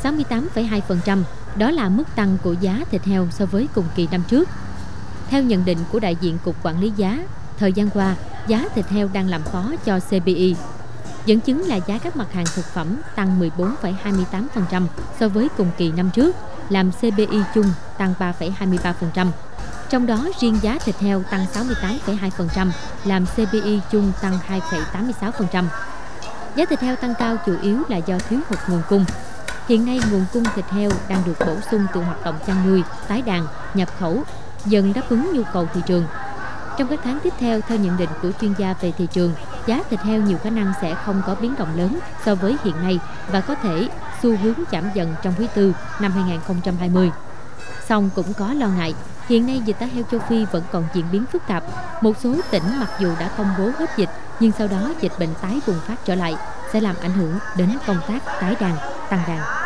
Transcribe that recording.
68,2%, đó là mức tăng của giá thịt heo so với cùng kỳ năm trước. Theo nhận định của đại diện Cục Quản lý giá, thời gian qua, giá thịt heo đang làm khó cho CPI. Dẫn chứng là giá các mặt hàng thực phẩm tăng 14,28% so với cùng kỳ năm trước, làm CPI chung tăng 3,23%. Trong đó, riêng giá thịt heo tăng 68,2%, làm CPI chung tăng 2,86%. Giá thịt heo tăng cao chủ yếu là do thiếu hụt nguồn cung. Hiện nay, nguồn cung thịt heo đang được bổ sung từ hoạt động chăn nuôi, tái đàn, nhập khẩu, dần đáp ứng nhu cầu thị trường. Trong các tháng tiếp theo, theo nhận định của chuyên gia về thị trường, giá thịt heo nhiều khả năng sẽ không có biến động lớn so với hiện nay và có thể xu hướng giảm dần trong quý tư năm 2020. Song cũng có lo ngại, hiện nay dịch tả heo châu Phi vẫn còn diễn biến phức tạp. Một số tỉnh mặc dù đã công bố hết dịch, nhưng sau đó dịch bệnh tái bùng phát trở lại, sẽ làm ảnh hưởng đến công tác tái đàn, tăng đàn.